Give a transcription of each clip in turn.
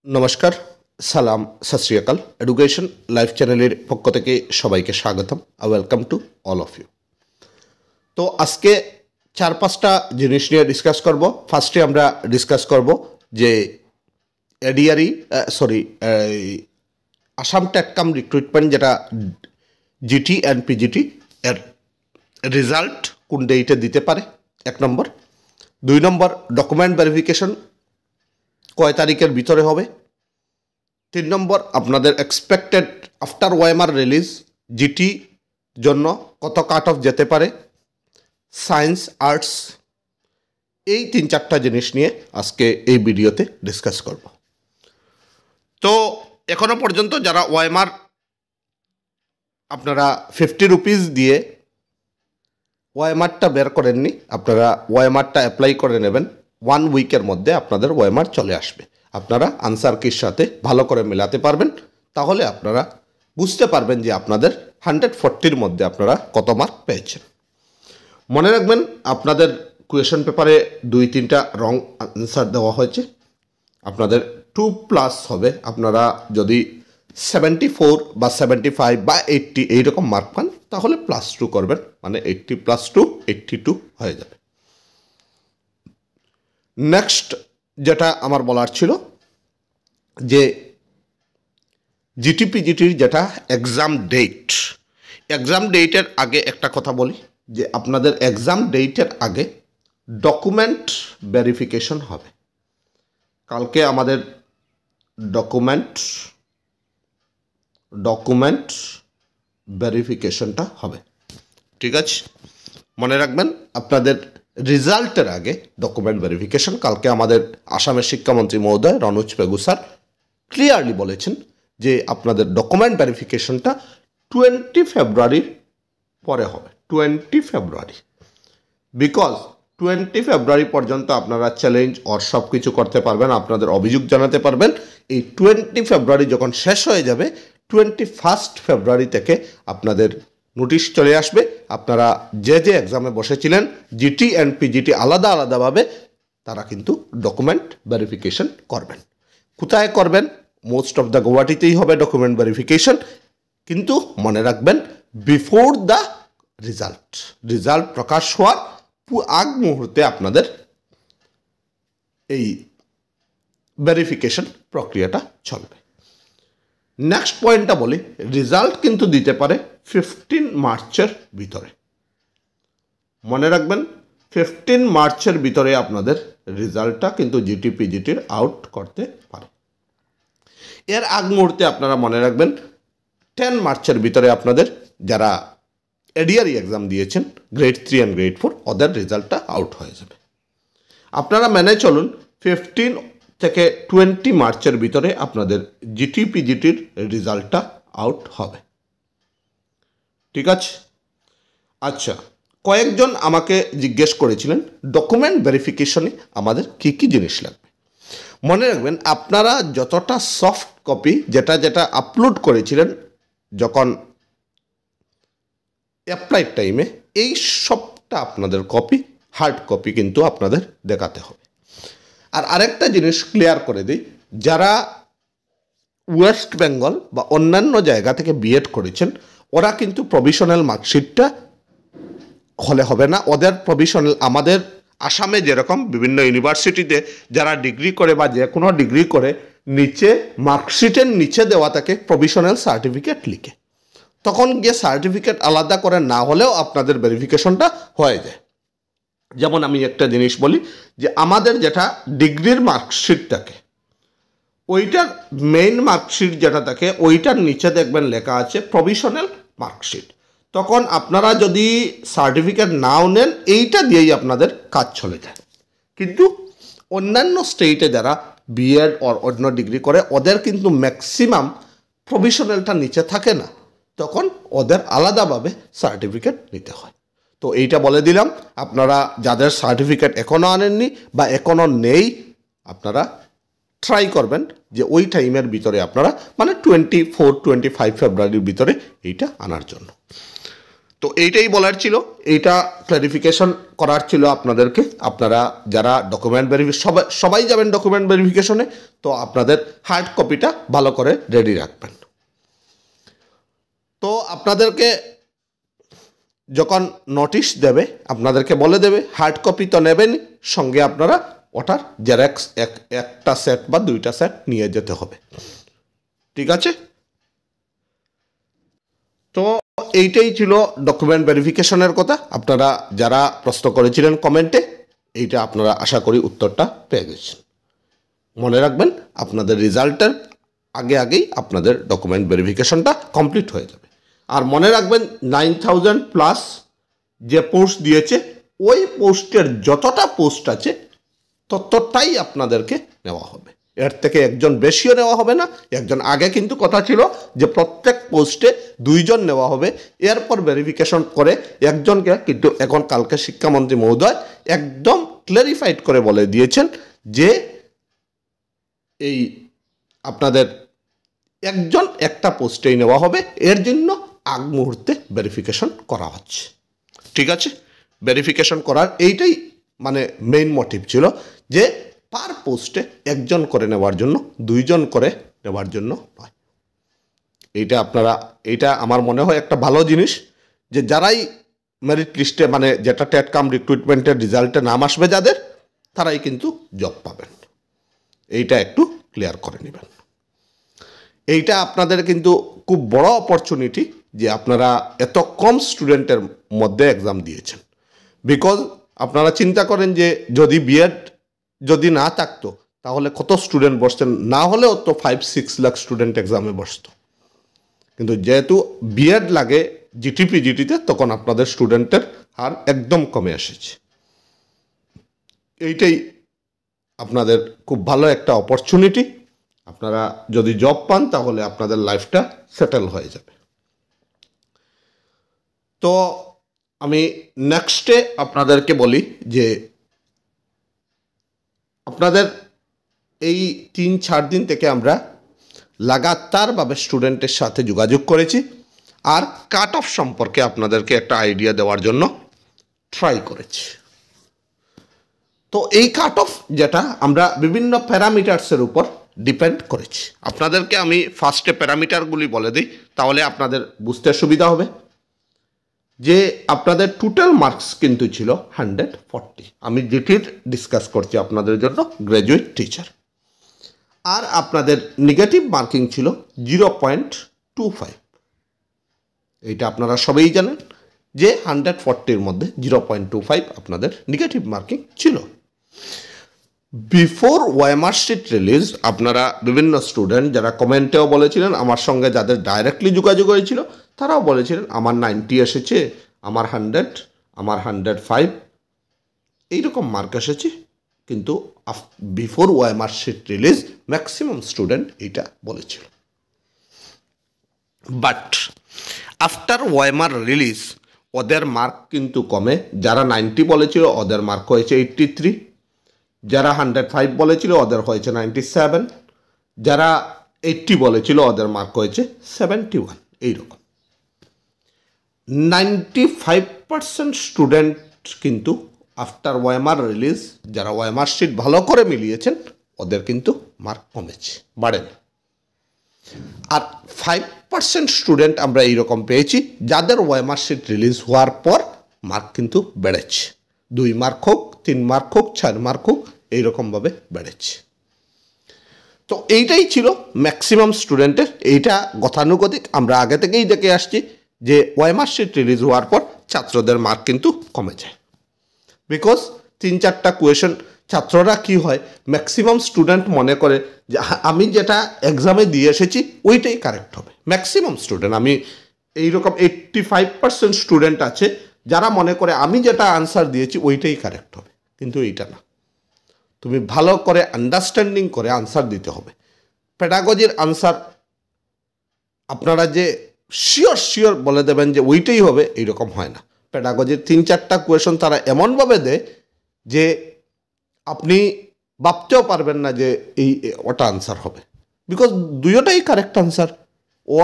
नमस्कार सालाम सत श्री अकाल एडुकेशन लाइफ चैनल पक्ष থেকে সবাইকে স্বাগতম welcome to all of you. তো আজকে চার পাঁচটা জিনিস নিয়ে ডিসকাস করব। ফার্স্টে আমরা ডিসকাস করব যে এডিআরই আসাম টেটকাম রিক্রুটমেন্ট যেটা জিটি অ্যান্ড পিজিটি এর রেজাল্ট কোন ডেটে দিতে পারে, এক নম্বর। দুই নম্বর, ডকুমেন্ট ভেরিফিকেশন কয় তারিখের ভিতরে হবে। তিন নম্বর, আপনাদের expected after OMR release GT জন্য কত কাট অফ যেতে পারে, সায়েন্স আর্টস, এই তিন চারটা জিনিস নিয়ে আজকে এই ভিডিওতে ডিসকাস করব। তো এখনো পর্যন্ত যারা ওএমআর আপনারা 50 রুপিস দিয়ে ওএমআরটা বের করেননি, আপনারা ওএমআরটা অ্যাপ্লাই করে নেবেন। 1 উইকের মধ্যে আপনাদের ওএমআর চলে আসবে। আপনারা আনসার কির সাথে ভালো করে মেলাতে পারবেন, তাহলে আপনারা বুঝতে পারবেন যে আপনাদের 140-র মধ্যে আপনারা কত মার্ক পেয়েছেন। মনে রাখবেন আপনাদের কোয়েশ্চেন পেপারে 2-3টা রং আনসার দেওয়া হয়েছে। আপনাদের 2+ হবে। আপনারা যদি 74 বা 75 বা 80 এইরকম মার্ক পান তাহলে +2 করবেন, মানে 80 + 2 82 হয়ে যাবে। নেক্সট যেটা আমার বলার ছিল যে জিটিপিজিটির যেটা এক্সাম ডেটের আগে একটা কথা বলি যে আপনাদের এক্সাম ডেটের আগে ডকুমেন্ট ভেরিফিকেশন হবে। কালকে আমাদের ডকুমেন্ট ভেরিফিকেশনটা হবে, ঠিক আছে? মনে রাখবেন আপনাদের রেজাল্টের আগে ডকুমেন্ট ভেরিফিকেশন। কালকে আমাদের আসামের শিক্ষামন্ত্রী মহোদয় রনোজ পেগু স্যার ক্লিয়ারলি বলেছেন যে আপনাদের ডকুমেন্ট ভেরিফিকেশনটা 20 ফেব্রুয়ারির পরে হবে। 20 ফেব্রুয়ারি, বিকজ 20 ফেব্রুয়ারি পর্যন্ত আপনারা চ্যালেঞ্জ ওর সব কিছু করতে পারবেন, আপনাদের অভিযোগ জানাতে পারবেন। এই 20 ফেব্রুয়ারি যখন শেষ হয়ে যাবে, 21 ফেব্রুয়ারি থেকে আপনাদের নোটিশ চলে আসবে। আপনারা যে এক্সামে বসেছিলেন জিটি অ্যান্ড পিজিটি আলাদাভাবে তারা কিন্তু ডকুমেন্ট ভেরিফিকেশন করবেন। কোথায় করবেন? মোস্ট অফ দ্য গুয়াহাটিতেই হবে ডকুমেন্ট ভেরিফিকেশন। কিন্তু মনে রাখবেন বিফোর দ্য রেজাল্ট প্রকাশ হওয়ার আগ মুহূর্তে আপনাদের এই ভেরিফিকেশন প্রক্রিয়াটা চলবে। নেক্সট পয়েন্টটা বলি, রেজাল্ট কিন্তু দিতে পারে 15 মার্চের ভিতরে। মনে রাখবেন 15 মার্চের ভিতরে আপনাদের রেজাল্টটা কিন্তু জিটিপিজিটির আউট করতে পারে। এর আগ মুহূর্তে আপনারা মনে রাখবেন 10 মার্চের ভিতরে আপনাদের যারা এডিআরই এক্সাম দিয়েছেন গ্রেড 3 অ্যান্ড গ্রেড 4 ওদের রেজাল্টটা আউট হয়ে যাবে। আপনারা মেনে চলুন 15 থেকে 20 মার্চের ভিতরে আপনাদের জিটিপিজিটির রেজাল্টটা আউট হবে, ঠিক আছে? আচ্ছা, কয়েকজন আমাকে জিজ্ঞেস করেছিলেন ডকুমেন্ট ভেরিফিকেশনে আমাদের কী কী জিনিস লাগবে। মনে রাখবেন আপনারা যতটা সফট কপি যেটা আপলোড করেছিলেন যখন অ্যাপ্লাই টাইমে, এই সবটা আপনাদের কপি, হার্ড কপি কিন্তু আপনাদের দেখাতে হবে। আর আরেকটা জিনিস ক্লিয়ার করে দিই, যারা ওয়েস্ট বেঙ্গল বা অন্যান্য জায়গা থেকে বিএড করেছেন ওরা কিন্তু প্রভিশনাল মার্কশিটটা হলে হবে না। ওদের প্রভিশনাল আমাদের আসামে যেরকম বিভিন্ন ইউনিভার্সিটিতে যারা ডিগ্রি করে বা যে কোনো ডিগ্রি করে নিচে মার্কশিটের নিচে দেওয়া থাকে প্রভিশনাল সার্টিফিকেট লিখে, তখন গিয়ে সার্টিফিকেট আলাদা করে না হলেও আপনাদের ভেরিফিকেশনটা হয়ে যায়। যেমন আমি একটা জিনিস বলি যে আমাদের যেটা ডিগ্রির মার্কশিট থাকে ওইটার মেইন মার্কশিট যেটা থাকে ওইটার নিচে দেখবেন লেখা আছে প্রভিশনাল মার্কশিট। তখন আপনারা যদি সার্টিফিকেট নাও নেন এইটা দিয়েই আপনাদের কাজ চলে যায়। কিন্তু অন্যান্য স্টেটে যারা বিএড আর অন্য ডিগ্রি করে ওদের কিন্তু ম্যাক্সিমাম প্রভিশনালটা নিচে থাকে না, তখন ওদের আলাদাভাবে সার্টিফিকেট নিতে হয়। তো এইটা বলে দিলাম, আপনারা যাদের সার্টিফিকেট এখনও আনেননি বা এখনও নেই আপনারা ট্রাই করবেন যে ওই টাইমের ভিতরে আপনারা মানে 24-25 ফেব্রুয়ারির ভিতরে এইটা আনার জন্য। তো এইটাই বলার ছিল, এইটা ক্লারিফিকেশন করার ছিল আপনাদেরকে। আপনারা যারা ডকুমেন্ট সবাই যাবেন ডকুমেন্ট ভেরিফিকেশনে, তো আপনাদের হার্ড কপিটা ভালো করে রেডি রাখবেন। তো আপনাদেরকে যখন নোটিশ দেবে আপনাদেরকে বলে দেবে হার্ড কপি তো নেবেন, সঙ্গে আপনারা ওটার জেরক্স একটা সেট বা দুইটা সেট নিয়ে যেতে হবে, ঠিক আছে? তো এইটাই ছিল ডকুমেন্ট ভেরিফিকেশনের কথা। আপনারা যারা প্রশ্ন করেছিলেন কমেন্টে, এইটা আপনারা আশা করি উত্তরটা পেয়ে গেছেন। মনে রাখবেন আপনাদের রেজাল্টের আগেই আপনাদের ডকুমেন্ট ভেরিফিকেশনটা কমপ্লিট হয়ে যাবে। আর মনে রাখবেন 9000+ যে পোস্ট দিয়েছে ওই পোস্টের যতটা পোস্ট আছে ততটাই আপনাদেরকে নেওয়া হবে, এর থেকে একজন বেশিও নেওয়া হবে না। একজন আগে কিন্তু কথা ছিল যে প্রত্যেক পোস্টে 2 জন নেওয়া হবে, এরপর ভেরিফিকেশন করে একজনকে, কিন্তু এখন কালকে শিক্ষামন্ত্রী মহোদয় একদম ক্লারিফাইড করে বলে দিয়েছেন যে এই আপনাদের একজন একটা পোস্টেই নেওয়া হবে, এর জন্য আগ মুহূর্তে ভেরিফিকেশন করা হচ্ছে, ঠিক আছে? ভেরিফিকেশন করার এইটাই মানে মেইন মোটিভ ছিল যে পার পোস্টে একজন করে নেওয়ার জন্য, 2 জন করে নেওয়ার জন্য নয়। এইটা আমার মনে হয় একটা ভালো জিনিস, যে যারাই মেরিট লিস্টে মানে যেটা টেট কাম রিক্রুটমেন্টের রেজাল্টে নাম আসবে যাদের, তারাই কিন্তু জব পাবেন। এইটা একটু ক্লিয়ার করে নেবেন। এইটা আপনাদের কিন্তু খুব বড় অপরচুনিটি যে আপনারা এত কম স্টুডেন্টের মধ্যে এক্সাম দিয়েছেন। বিকজ আপনারা চিন্তা করেন যে যদি বিএড যদি না থাকতো তাহলে কত স্টুডেন্ট বসতেন, না হলেও তো 5-6 লাখ স্টুডেন্ট এক্সামে বসত। কিন্তু যেহেতু বিএড লাগে জিটিতে, তখন আপনাদের স্টুডেন্টের হার একদম কমে এসেছে। এইটাই আপনাদের খুব ভালো একটা অপরচুনিটি। আপনারা যদি জব পান তাহলে আপনাদের লাইফটা সেটেল হয়ে যাবে। তো আমি নেক্সটে আপনাদেরকে বলি যে আপনাদের এই 3-4 দিন থেকে আমরা লাগাতারভাবে স্টুডেন্টের সাথে যোগাযোগ করেছি, আর কাট অফ সম্পর্কে আপনাদেরকে একটা আইডিয়া দেওয়ার জন্য ট্রাই করেছি। তো এই কাট অফ যেটা আমরা বিভিন্ন প্যারামিটার্সের উপর ডিপেন্ড করেছি। আপনাদেরকে আমি ফার্স্টে প্যারামিটারগুলি বলে দিই, তাহলে আপনাদের বুঝতে সুবিধা হবে। যে আপনাদের টোটাল মার্কস কিন্তু ছিল 140। আমি জিটির ডিসকাস করছি আপনাদের জন্য, গ্র্যাজুয়েট টিচার। আর আপনাদের নেগেটিভ মার্কিং ছিল 0.25। এইটা আপনারা সবাই জানেন যে 140-র মধ্যে 0.25 আপনাদের নেগেটিভ মার্কিং ছিল। বিফোর ওএমআর শিট রিলিজ আপনারা বিভিন্ন স্টুডেন্ট যারা কমেন্টেও বলেছিলেন, আমার সঙ্গে যাদের ডাইরেক্টলি যোগাযোগ হয়েছিল তারাও বলেছিলেন আমার 90 এসেছে, আমার 100, আমার 105 এইরকম মার্ক এসেছে। কিন্তু before OMR sheet release maximum student এইটা বলেছিল। বাট আফটার ওএমআর রিলিজ ওদের মার্ক কিন্তু কমে। যারা 90 বলেছিল ওদের মার্ক হয়েছে 83, যারা 105 বলেছিল ওদের হয়েছে 97, যারা 80 বলেছিল ওদের মার্ক হয়েছে 71। এইরকম 95% স্টুডেন্ট কিন্তু আফটার ওএমআর রিলিজ, যারা ওএমআর শিট ভালো করে মিলিয়েছেন ওদের কিন্তু মার্ক কমেছে, বাড়েনি। আর 5% স্টুডেন্ট আমরা এইরকম পেয়েছি যাদের ওএমআর শিট রিলিজ হওয়ার পর মার্ক কিন্তু বেড়েছে, 2 মার্ক হোক, 3 মার্ক হোক, 4 মার্ক হোক, এইরকমভাবে বেড়েছে। তো এইটাই ছিল ম্যাক্সিমাম স্টুডেন্টের। এইটা গতানুগতিক আমরা আগে থেকেই দেখে আসছি যে ওএমআর শিট রিলিজ হওয়ার পর ছাত্রদের মার্ক কিন্তু কমে যায়। বিকজ 3-4টা কোয়েশন ছাত্ররা কি হয়, ম্যাক্সিমাম স্টুডেন্ট মনে করে যে আমি যেটা এক্সামে দিয়ে এসেছি ওইটাই কারেক্ট হবে। ম্যাক্সিমাম স্টুডেন্ট, আমি এইরকম 85% স্টুডেন্ট আছে যারা মনে করে আমি যেটা আনসার দিয়েছি ওইটাই কারেক্ট হবে, কিন্তু এইটা না। তুমি ভালো করে আন্ডারস্ট্যান্ডিং করে আনসার দিতে হবে। পেডাগজির আনসার আপনারা যে শিওর বলে দেবেন যে ওইটাই হবে, এইরকম হয় না। পেডাগজির 3-4টা কোয়েশন তারা এমনভাবে দেয় যে আপনি ভাবতেও পারবেন না যে ওটা আনসার হবে, বিকজ দুইটাই কারেক্ট আনসার। ও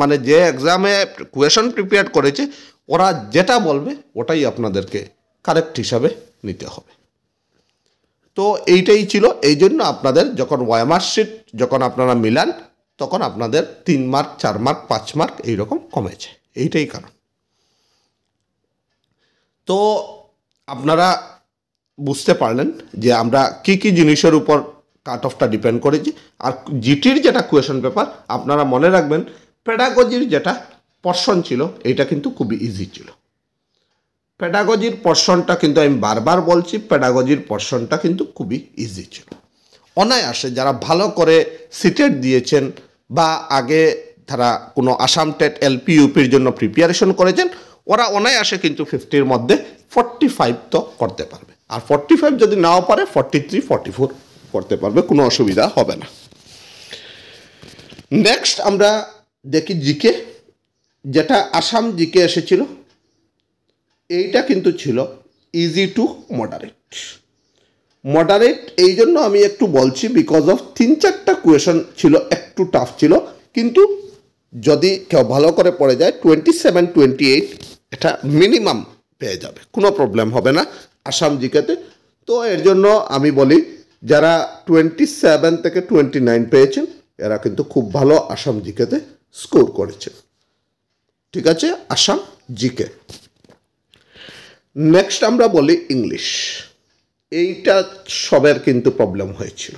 মানে যে এক্সামে কোয়েশন প্রিপেয়ার করেছে ওরা যেটা বলবে ওটাই আপনাদেরকে কারেক্ট হিসাবে নিতে হবে। তো এইটাই ছিল। এই জন্য আপনাদের যখন ওএমআর শিট যখন আপনারা মিলান তখন আপনাদের 3 মার্ক 4 মার্ক 5 মার্ক এইরকম কমেছে, এইটাই কারণ। তো আপনারা বুঝতে পারলেন যে আমরা কি কি জিনিসের উপর কাট অফটা ডিপেন্ড করেছি। আর জিটির যেটা কোয়েশন পেপার আপনারা মনে রাখবেন, পেডাগজির যেটা পোরশন ছিল এটা কিন্তু খুবই ইজি ছিল। পেডাগজির পোরশনটা কিন্তু আমি বারবার বলছি, পেডাগজির পোরশনটা কিন্তু খুবই ইজি ছিল। অনায়াসে যারা ভালো করে সিটেট দিয়েছেন বা আগে তারা কোনো আসাম টেট এলপি ইউপির জন্য প্রিপারেশন করেছেন, ওরা অনায়াসে কিন্তু 50-র মধ্যে 45 তো করতে পারবে। আর 45 যদি নাও পারে 43, 44 করতে পারবে, কোনো অসুবিধা হবে না। নেক্সট আমরা দেখি জিকে, যেটা আসাম জিকে এসেছিল এইটা কিন্তু ছিল ইজি টু মডারেট। মডারেট এই জন্য আমি একটু বলছি বিকজ অফ 3-4টা কোয়েশন ছিল একটু টাফ ছিল, কিন্তু যদি কেউ ভালো করে পড়ে যায় 27-28 এটা মিনিমাম পেয়ে যাবে, কোনো প্রবলেম হবে না আসাম জিকেতে। তো এর জন্য আমি বলি যারা 27 থেকে 29 পেয়েছেন এরা কিন্তু খুব ভালো আসাম জিকেতে স্কোর করেছেন। ঠিক আছে, আসাম জিকে। নেক্সট আমরা বলি ইংলিশ। এইটা সবের কিন্তু প্রবলেম হয়েছিল,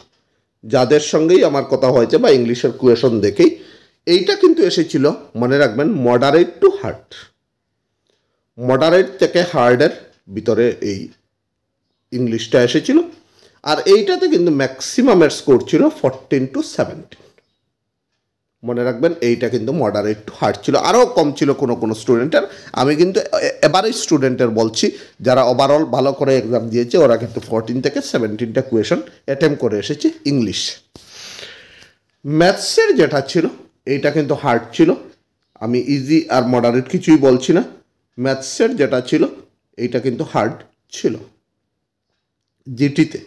যাদের সঙ্গেই আমার কথা হয়েছে বা ইংলিশের কোয়েশন দেখেই এইটা কিন্তু এসেছিল মনে রাখবেন মডারেট টু হার্ড। মডারেট থেকে হার্ডের ভিতরে এই ইংলিশটা এসেছিল। আর এইটাতে কিন্তু ম্যাক্সিমামের স্কোর ছিল 14-17। মনে রাখবেন এইটা কিন্তু মডারেট টু হার্ড ছিল, আরও কম ছিল কোনো স্টুডেন্টের। আমি কিন্তু এভারেজ স্টুডেন্টের বলছি, যারা ওভারঅল ভালো করে এক্সাম দিয়েছে ওরা কিন্তু 14 থেকে 17টা কোয়েশন অ্যাটেম্প করে এসেছে ইংলিশ। ম্যাথসের যেটা ছিল এইটা কিন্তু হার্ড ছিল, আমি ইজি আর মডারেট কিছুই বলছি না। ম্যাথসের যেটা ছিল এইটা কিন্তু হার্ড ছিল জিটিতে,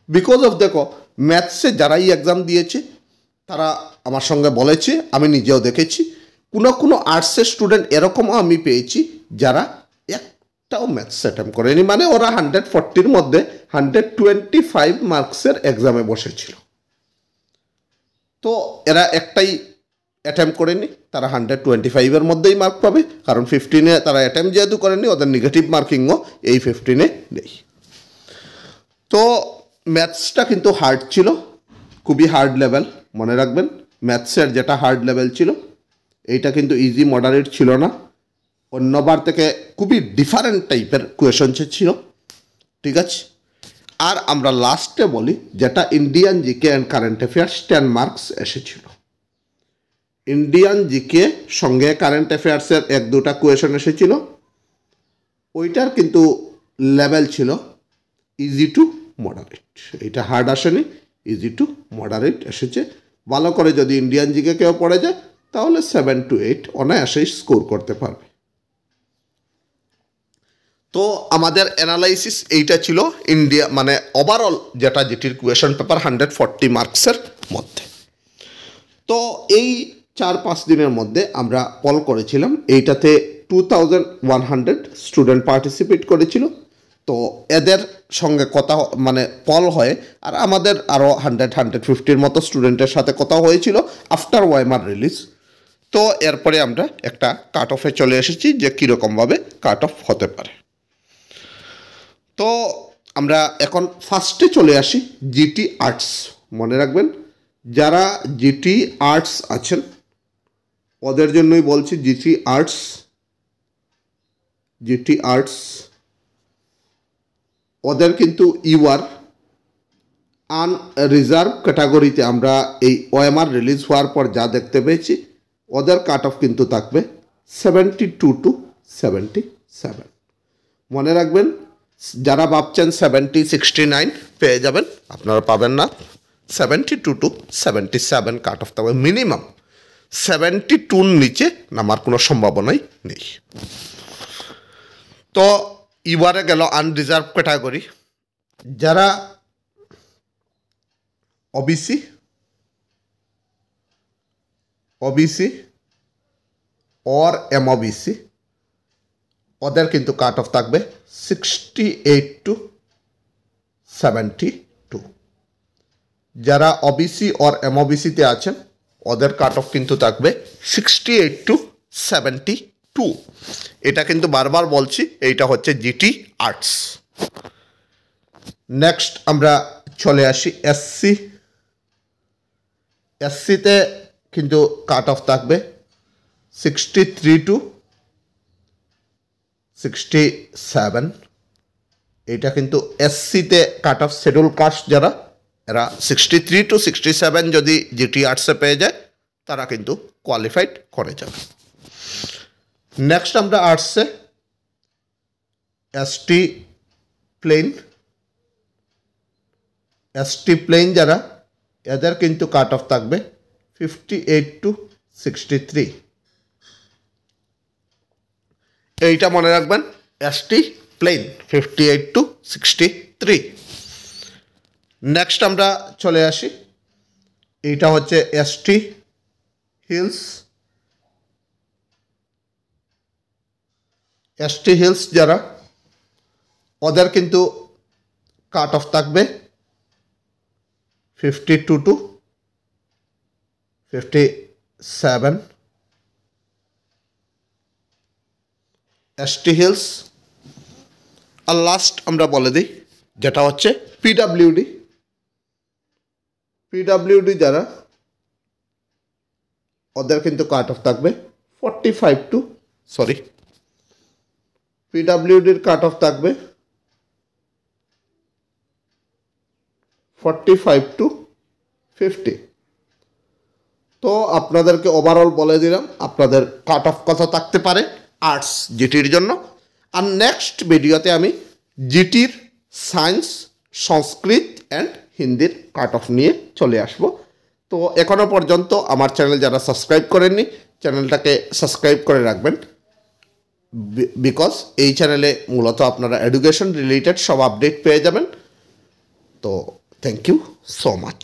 বিকজ অফ দেখো ম্যাথসে যারাই এক্সাম দিয়েছে তারা আমার সঙ্গে বলেছে, আমি নিজেও দেখেছি কোনো আর্টসের স্টুডেন্ট এরকমও আমি পেয়েছি যারা একটাও ম্যাথস অ্যাটেম্প করেনি, মানে ওরা 140-র মধ্যে 125 মার্কসের এক্সামে বসেছিল। তো এরা একটাই অ্যাটেম্প করেনি, তারা 125-এর মধ্যেই মার্ক পাবে, কারণ 15-এ তারা অ্যাটেম্প যেহেতু করেনি ওদের নেগেটিভ মার্কিংও এই 15-এ নেই। তো ম্যাথসটা কিন্তু হার্ড ছিল, খুবই হার্ড লেভেল। মনে রাখবেন ম্যাথসের যেটা হার্ড লেভেল ছিল এইটা কিন্তু ইজি মডারেট ছিল না, অন্যবার থেকে খুবই ডিফারেন্ট টাইপের কোয়েশন ছিল। ঠিক আছে, আর আমরা লাস্টে বলি যেটা Indian GK and current affairs 10 marks এসেছিল। ইন্ডিয়ান জিকে সঙ্গে কারেন্ট অ্যাফেয়ার্সের 1-2টা কোয়েশন এসেছিল, ওইটার কিন্তু লেভেল ছিল ইজি টু মডারেট। এটা হার্ড আসেনি, ইজি টু মডারেট এসেছে। ভালো করে যদি ইন্ডিয়ান জিকে কেউ পড়ে যায় তাহলে 7-8 অনায়াসেই স্কোর করতে পারবে। তো আমাদের অ্যানালাইসিস এইটা ছিল ইন্ডিয়া, মানে ওভারঅল যেটা যেটির কোয়েশন পেপার 140 মার্কসের মধ্যে। তো এই 4-5 দিনের মধ্যে আমরা পল করেছিলাম, এইটাতে 2100 স্টুডেন্ট পার্টিসিপেট করেছিল। তো এদের সঙ্গে কথা মানে পল হয়, আর আমাদের আরও 100-150-র মতো স্টুডেন্টের সাথে কথা হয়েছিল আফটার ওএমআর রিলিজ। তো এরপরে আমরা একটা কাট অফে চলে এসেছি যে কীরকমভাবে কাট অফ হতে পারে। তো আমরা এখন ফার্স্টে চলে আসি জিটি আর্টস। মনে রাখবেন যারা জিটি আর্টস আছেন ওদের জন্যই বলছি, জিটি আর্টস ওদের কিন্তু ইউআর আনরিজার্ভ ক্যাটাগরিতে আমরা এই ওএমআর রিলিজ হওয়ার পর যা দেখতে পেয়েছি ওদের কাট অফ কিন্তু থাকবে 72-77। মনে রাখবেন যারা ভাবছেন 70-69 পেয়ে যাবেন, আপনারা পাবেন না। 72-77 কাট অফ থাকবে মিনিমাম, 72-র নিচে নামার কোনো সম্ভাবনাই নেই। তো এবারে গেল আনরিজার্ভ ক্যাটাগরি, যারা ওবিসি और एमओबीसी ওদের কিন্তু কাট অফ থাকবে 68 to 72। যারা ওবিসি আর এমওবিসিতে আছেন ওদের কাট অফ কিন্তু থাকবে 68 to 72। এটা কিন্তু বারবার বলছি, এইটা হচ্ছে জিটি আর্টস। নেক্সট আমরা চলে আসি এসসি। এসসিতে কিন্তু কাট অফ থাকবে 63 to 67। এটা কিন্তু এসসিতে কাট অফ শিডিউল কাস্ট যারা, এরা 63 to 67 যদি জিটি আর্টসে পেয়ে যায় তারা কিন্তু কোয়ালিফাইড করে যাবে। নেক্সট আমরা আর্টসে এসটি প্লেন যারা, এদের কিন্তু কাট অফ থাকবে 58 to 63। এইটা মনে রাখবেন, এসটি প্লেন 58 to 63। নেক্সট আমরা চলে আসি, এইটা হচ্ছে এসটি হিলস। এসটি হিলস যারা, ওদের কিন্তু কাট অফ থাকবে 52 to 57। ST hills. আর লাস্ট আমরা বলে দিই যেটা হচ্ছে পিডাব্লিউডি যারা, ওদের কিন্তু কাট অফ থাকবে 45 to পিডাব্লিউডির কাট অফ থাকবে 45 to 50। তো আপনাদেরকে ওভারঅল বলে দিলাম আপনাদের কাট অফ কত থাকতে পারে আর্টস জিটির জন্য। আর নেক্সট ভিডিওতে আমি জিটির সায়েন্স, সংস্কৃত অ্যান্ড হিন্দির কাট অফ নিয়ে চলে আসব। তো এখনও পর্যন্ত আমার চ্যানেল যারা সাবস্ক্রাইব করেননি চ্যানেলটাকে সাবস্ক্রাইব করে রাখবেন, বিকজ এই চ্যানেলে মূলত আপনারা এডুকেশন রিলেটেড সব আপডেট পেয়ে যাবেন। তো থ্যাংক ইউ সো মাচ।